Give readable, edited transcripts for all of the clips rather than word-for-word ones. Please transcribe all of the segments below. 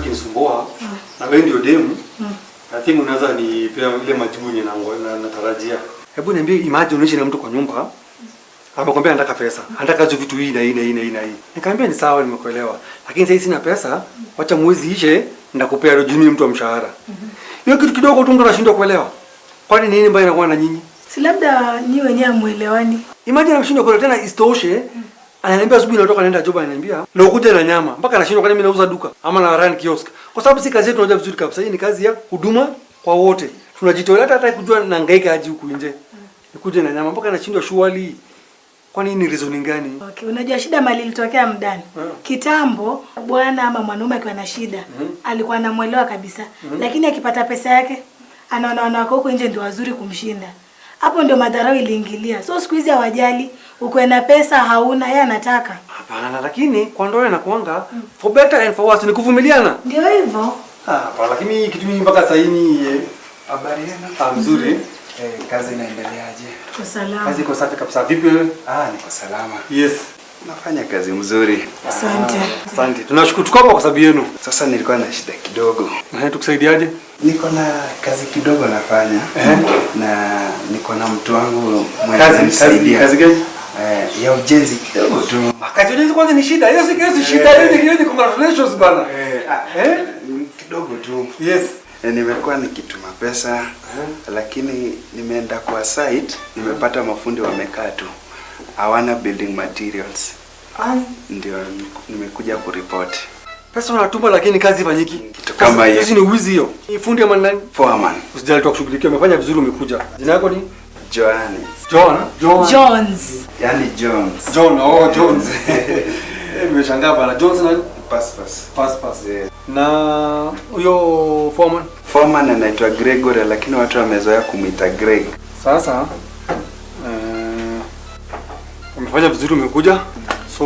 kimekuwa kinisumbua na wewe ndio demu. I think unaweza nipea ile majibu yenye natarajia. Hebu niambie, imagine unaishi na mtu kwa nyumba. Amekwambia anataka pesa. Anataka hizo vitu hii na hii na hii na hii na hii. Nikamwambia ni sawa, nimekuelewa. Lakini sasa sina pesa, acha mwezi ishe ndakupea rojini mtu wa mshahara. Hiyo kitu kidogo tu mtu anashindwa kuelewa. Kwani nini mbaya inakuwa na nyinyi? Si labda nyinyi wenyewe muelewani. Imagine anashindwa kula tena istoshe. Ananiambia asubuhi natoka naenda job, ananiambia na ukuje na nyama. Mpaka anashindwa kwani mimi nauza duka ama na run kiosk. Kwa sababu si kazi yetu, tunajua vizuri kabisa. Hii ni kazi ya huduma kwa wote. Tunajitolea hata kujua na hangaika aje huku nje. Nikuje na nyama mpaka anashindwa shughuli. Kwa nini reason gani? Okay, unajua shida mali ilitokea mdani. Kitambo bwana ama mwanaume akiwa na shida, alikuwa anamuelewa kabisa. Lakini akipata pesa yake, anaona wanawake huko nje ndio wazuri kumshinda. Hapo ndio madharau iliingilia. So siku hizi hawajali, uko na pesa hauna, yeye anataka. Hapana, lakini kwa ndoa inakuanga for better and for worse, ni kuvumiliana. Ndio hivyo. Hapana, lakini kitu mimi mpaka sasa hivi habari yenu? Mzuri. Kazi inaendeleaje? Kwa salama. Kazi iko safi kabisa. Vipi wewe? Niko salama. Yes. Nafanya kazi mzuri. Asante. Asante. Tunashukuru tuko hapa kwa sababu yenu. Sasa nilikuwa na shida kidogo. Tukusaidiaje? Niko na kazi kidogo nafanya. Na niko na mtu wangu mwenye ananisaidia. Kazi gani? Ya ujenzi kidogo tu. Kazi ujenzi kwanza ni shida. Hiyo si shida, hiyo ni congratulations bana. Kidogo tu. Yes. Nimekuwa nikituma pesa lakini nimeenda kwa site, nimepata mafundi wamekaa tu. Hawana building materials. Ndio nimekuja kuripoti. Pesa unatuma lakini kazi ifanyiki. Kitu kama hiyo. Hizi ni wizi hiyo. Ni fundi ama nani? Foreman. Usijali tu kushughulikia, umefanya vizuri, umekuja. Jina lako ni? Jones. Yaani Jones. Jones. Nimeshangaa bana. Jones nani? Pass. Na huyo foreman anaitwa Gregory lakini watu wamezoea kumuita Greg. Sasa umefanya vizuri, umekuja. So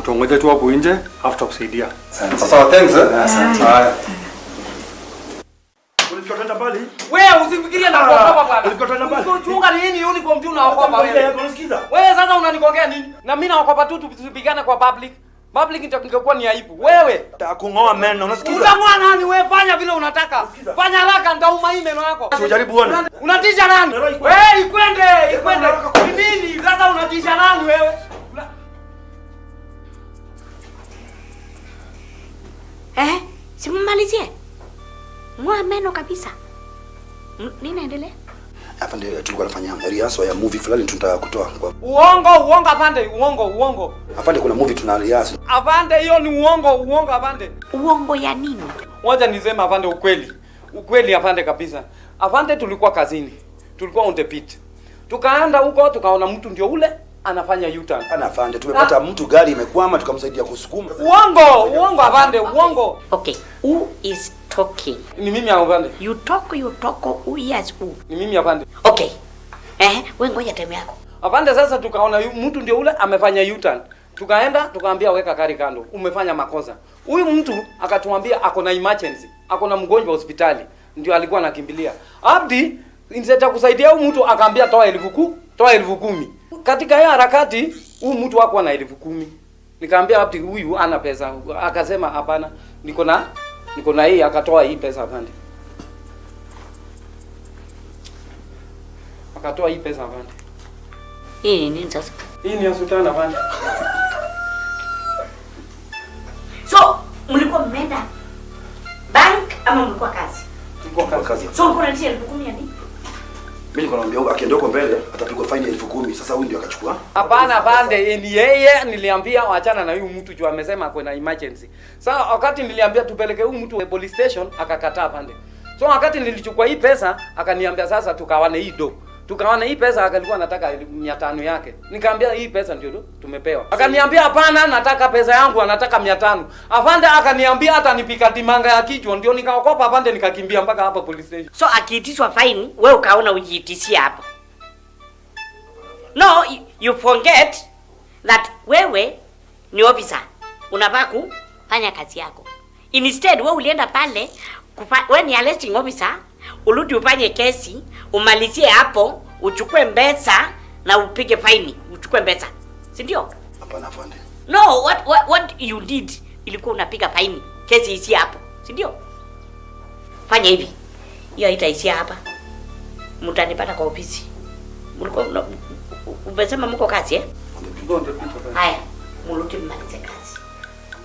tuongoje tu hapo nje after kusaidia. Sasa thanks. Asante. Ulifikata mbali? Wewe usifikirie na kuogopa bwana. Ulifikata mbali? Unachunga nini uniform tu unaogopa wewe? Unasikiza? Wewe sasa unanikongea nini? Na mimi naogopa tu tupigane kwa public. Public ingekuwa ni aibu. Wewe takungoa meno, unasikiza? Utangoa nani wewe? Fanya vile unataka. Fanya haraka ndauma hii meno yako. Usijaribu uone. Unatisha nani? Wewe ikwende. Ni nini? Sasa unatisha nani wewe? Simumalizie. Ngoa meno kabisa. Nini inaendelea? Hapa ndio tulikuwa tunafanya rehearsal ya movie fulani tunataka kutoa kwa. Uongo afande, uongo. Afande, kuna movie tuna rehearsal. Afande, hiyo ni uongo afande. Uongo ya nini? Wacha niseme afande ukweli. Ukweli afande kabisa. Afande, tulikuwa kazini. Tulikuwa on the pit. Tukaenda huko tukaona mtu ndio ule anafanya U-turn. Hapana afande, tumepata mtu gari imekwama tukamsaidia kusukuma. Uongo afande, uongo. Okay, who is talking? Ni mimi afande. You talk, who is who? Ni mimi afande. Okay. Wewe ngoja time yako. Afande, sasa tukaona mtu ndio ule amefanya U-turn. Tukaenda tukaambia weka gari kando. Umefanya makosa. Huyu mtu akatuambia ako na emergency. Ako na mgonjwa hospitali. Ndio alikuwa anakimbilia. Abdi instead ya kusaidia huyu mtu akaambia toa 10,000. Katika hiyo harakati huyu mtu hakuwa na 10,000. Nikaambia Abdi huyu ana pesa. Akasema hapana. Niko na hii, akatoa hii pesa afande. Akatoa hii pesa afande. Hii nini sasa? Hii ni sultana afande. So, mlikuwa mmeenda bank ama mlikuwa kazi? Tulikuwa kazi. So, mlikuwa nalipia 10,000 ya nini? Mimi niko naambia akienda huko mbele atapigwa faini ya 10,000. Sasa huyu ndio akachukua. Hapana afande, ni yeye niliambia waachana na huyu mtu juu amesema kuna emergency. Sasa wakati niliambia tupeleke huyu mtu police station akakataa afande. So wakati nilichukua hii pesa akaniambia sasa tukawane hii do. Tukawana hii pesa akalikuwa anataka 500 yake. Nikamwambia hii pesa ndio tumepewa. Akaniambia hapana, nataka pesa yangu, anataka 500. Afande akaniambia hata nipika timanga ya kichwa, ndio nikaokopa afande, nikakimbia mpaka hapa police station. So akiitishwa fine, wewe ukaona ujiitishia hapo. No, you forget that wewe ni officer. Unafaa kufanya kazi yako. Instead wewe ulienda pale wewe ni arresting officer, urudi ufanye kesi, umalizie hapo, uchukue pesa na upige faini, uchukue pesa. Si ndio? Hapana afande. No, what you did ilikuwa unapiga faini. Kesi isi hapo. si ndio? Fanya hivi. Hiyo haitaishia hapa. Mtanipata kwa ofisi. Mliko umesema mko kazi eh? Haya, mrudi mmalize kazi.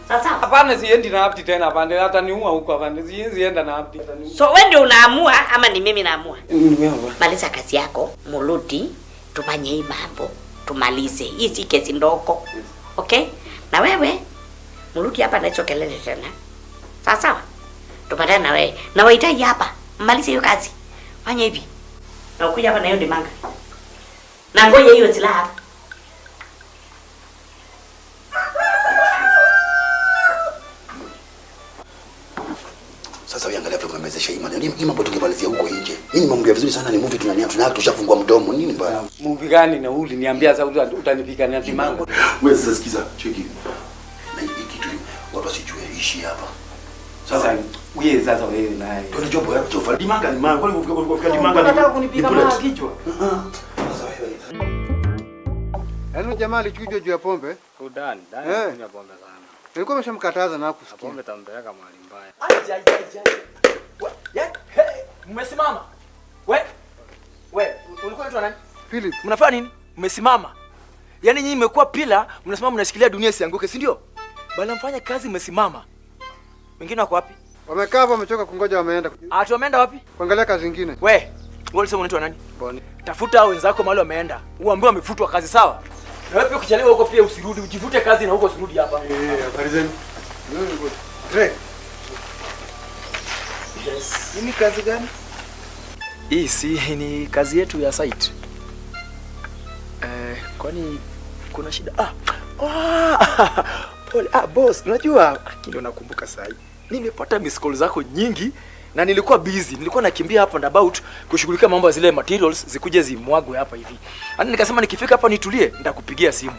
Sasa Hapana, siendi na Abdi tena pande, hata niua huko hapana. Sienda na Abdi. So wewe ndio unaamua ama ni mimi naamua? Maliza kazi yako, mrudi tufanye hii mambo, tumalize. Hii si kesi ndogo. Okay? Na wewe mrudi hapa na hizo kelele tena. Sawa? Tupatane na wewe. Na wahitaji hapa. Malize hiyo kazi. Fanya hivi. Na ukuja hapa na hiyo dimanga. Na ngoja hiyo silaha hapa. Sasa wewe angalia vile umemezesha hii maneno. Ni mambo tungemalizia huko nje. Mimi nimemwambia vizuri sana ni movie tunania tushafungua mdomo. Nini mbaya? Movie gani na uliniambia sasa utanipika na dimanga. Wewe sasa sikiza, cheki. Na hii kitu watu wasijue ishi hapa. Sasa wewe naye. Ndio job yako chofa. Dimanga ni maana. Kwani ukifika dimanga ni. Unataka kunipika mara kichwa? Sasa wewe. Yaani jamaa alichujwa juu ya pombe. Udani, kunywa pombe sana. Nilikuwa nimeshamkataza na kusikia. Pombe tambeleka mahali mbaya. Mmesimama. Ulikuwa unaitwa nani? Philip. Mnafanya nini? Mmesimama. Yaani nyinyi mmekuwa pila, mnasimama mnashikilia dunia isianguke, si ndio? Bali mfanya kazi mmesimama. Wengine wako wapi? Wamekaa hapo wamechoka kungoja wameenda. Watu wameenda wapi? Kuangalia kazi nyingine. Wewe ulisema unaitwa nani? Boni. Tafuta hao wenzako mahali wameenda. Uambie wamefutwa kazi, sawa? Na wewe pia ukichelewa huko pia usirudi, ujivute kazi na huko usirudi hapa. Habari zenu. Greg. Yes. Nini kazi gani? Hii si ni kazi yetu ya site. Kwani kuna shida? Pole. Boss, unajua ndio nakumbuka sasa hivi. Nimepata miss call zako nyingi na nilikuwa busy. Nilikuwa nakimbia hapa and about kushughulikia mambo ya zile materials zikuje zimwagwe hapa hivi. Yaani nikasema nikifika hapa nitulie, nitakupigia simu.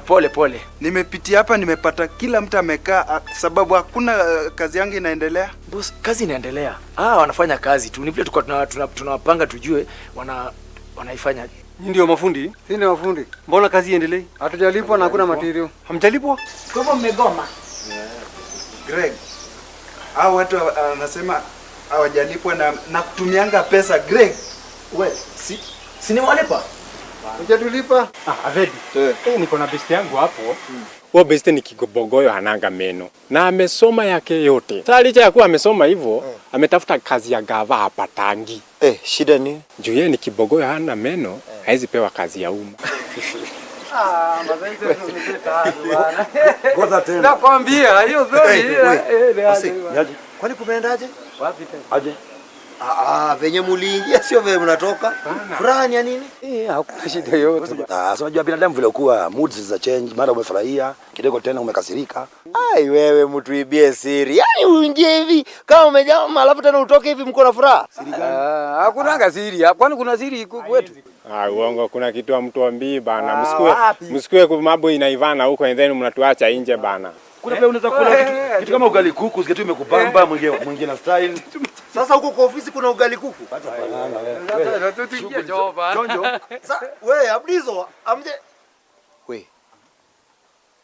Pole. Nimepitia hapa nimepata kila mtu amekaa sababu hakuna kazi yangu inaendelea. Boss, kazi inaendelea. Wanafanya kazi tu. Ni vile tulikuwa tunawapanga tujue wanaifanya. Nyinyi ndio mafundi? Si ndio mafundi. Mbona kazi iendelee? Hatujalipwa na hakuna material. Hamjalipwa? Kwa hivyo mmegoma. Greg. Hao watu wanasema hawajalipwa na kutumianga pesa. Greg. Wewe, si ni walipa? Hujatulipa? Avedi. Niko na besti yangu hapo. Huo besti ni kigobogoyo hananga meno. Na amesoma yake yote. Sasa licha ya kuwa amesoma hivyo, ametafuta kazi ya gava hapa Tangi. Shida ni? Juu yeye ni kibogoyo hana meno, haizi pewa kazi ya umma. Mapenzi yamepita bwana. Ngoja tena. Nakwambia hiyo story. Kwani kumeendaje? Wapi tena? Aje. Venye muliingia sio vile mnatoka. Furaha ni ya nini? Hakuna shida yote. Sasa unajua binadamu vile ukuwa moods za change, mara umefurahia, kidogo tena umekasirika. Ai wewe mtuibie siri. Yaani uingie hivi kama umejama alafu tena utoke hivi mko na furaha. Siri gani? Hakuna siri. Kwani kuna siri kwetu? Uongo, kuna kitu amtuambii bana. Msikue kwa mambo inaivana huko and then mnatuacha nje bana. Kuna pia unaweza kula kitu kama ugali kuku, sikitu imekupamba mwingine na style. Sasa huko kwa ofisi kuna ugali kuku. Hata panana wewe. Tutingie joba. Jonjo. Sasa wewe Abdizo amje. Wewe.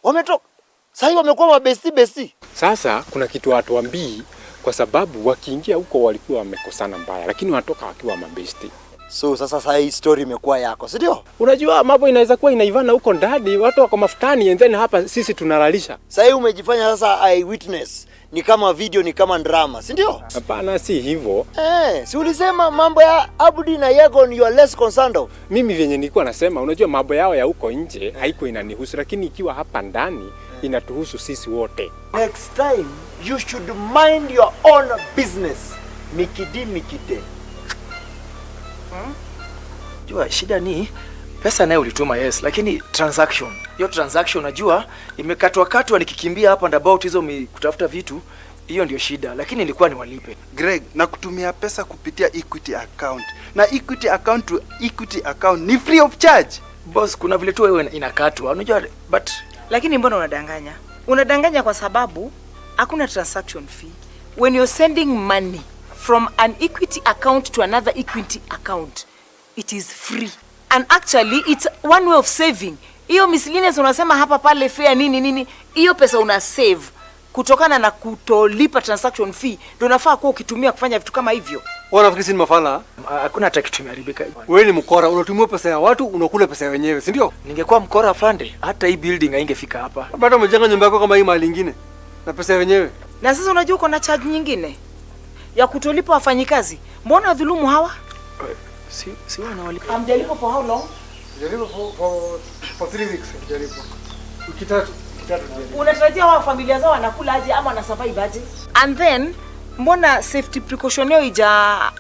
Wametoka. Sasa wamekuwa mabesti. Sasa kuna kitu watuambii kwa sababu wakiingia huko walikuwa wamekosana mbaya, lakini wanatoka wakiwa mabesti. So sasa hii story imekuwa yako, si ndio? Unajua mambo inaweza kuwa inaivana huko ndani, watu wako mafutani and then hapa sisi tunalalisha. Sasa umejifanya sasa eyewitness. Ni kama video, ni kama drama, si ndio? Hapana, si hivyo. Si ulisema mambo ya Abdi na Yegon you are less concerned of. Mimi vyenye nilikuwa nasema, unajua mambo yao ya huko nje haiko inanihusu, lakini ikiwa hapa ndani inatuhusu sisi wote. Next time you should mind your own business. Mikide. Jua shida ni pesa naye ulituma, yes, lakini transaction. Hiyo transaction najua imekatwa nikikimbia hapa and about hizo kutafuta vitu. Hiyo ndio shida, lakini nilikuwa niwalipe. Greg, na kutumia pesa kupitia Equity account. Na Equity account to Equity account ni free of charge. Boss, kuna vile tu wewe inakatwa. Unajua but lakini mbona unadanganya? Unadanganya kwa sababu hakuna transaction fee. When you're sending money from an Equity account to another Equity account, it is free. And actually it's one way of saving. Hiyo miscellaneous unasema hapa pale fare nini, hiyo pesa una save kutokana na kutolipa transaction fee ndio unafaa kuwa ukitumia kufanya vitu kama hivyo. Wewe unafikiri si ni mafala? Hakuna hata kitu imeharibika. Wewe ni mkora, unatumia pesa ya watu, unakula pesa ya wenyewe, si ndio? Ningekuwa mkora afande, hata hii building haingefika hapa. Bado umejenga nyumba yako kama hii mahali nyingine na pesa ya wenyewe. Na sasa unajua uko na charge nyingine ya kutolipa wafanyikazi. Mbona dhulumu hawa? Si wanawalipa. Amjalipo for how long? Jaribu for 3 weeks, jaribu. Wiki tatu. Unatarajia wao familia zao wanakula aje ama wana survive aje? And then mbona safety precaution yao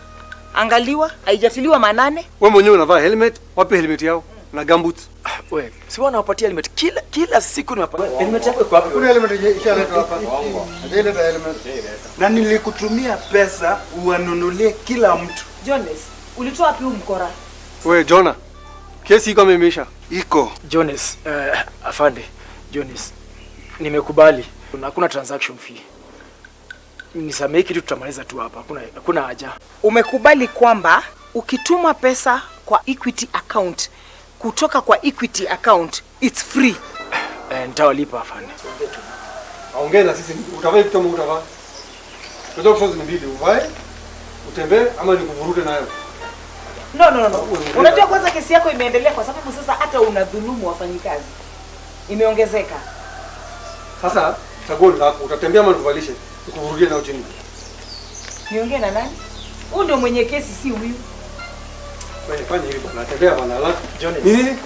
angaliwa, haijatiliwa manane? Wewe mwenyewe unavaa helmet, wapi helmet yao? Na gumboots. Wewe, si wanawapatia helmet kila siku niwapatia. Helmet yako iko wapi? Kuna helmet ishaletwa hapa. Hajaileta helmet. Na nilikutumia pesa uwanunulie kila mtu. Jones, ulitoa wapi mkora? Wewe Jona. Kesi iko imeisha. Iko. Jones, afande. Jones, nimekubali. Hakuna transaction fee. Nisamehe kitu tutamaliza tu hapa. Hakuna haja. Umekubali kwamba ukituma pesa kwa Equity account kutoka kwa Equity account it's free. Nitawalipa afande. Aongea na sisi, utavaa kitu kama utavaa. Ndio kufanya mbili, uvae, utembee ama nikuvuruge nayo. No. Unajua kwanza kesi yako imeendelea kwa sababu sasa hata unadhulumu wafanyikazi. Imeongezeka. Sasa chaguo lako, utatembea ama nikuvalishe? Nikuvurugie nao chini. Niongee na nani? Huyu ndio mwenye kesi, si huyu. Wewe fanya hivi bwana, tembea bwana. Johnny. Nini?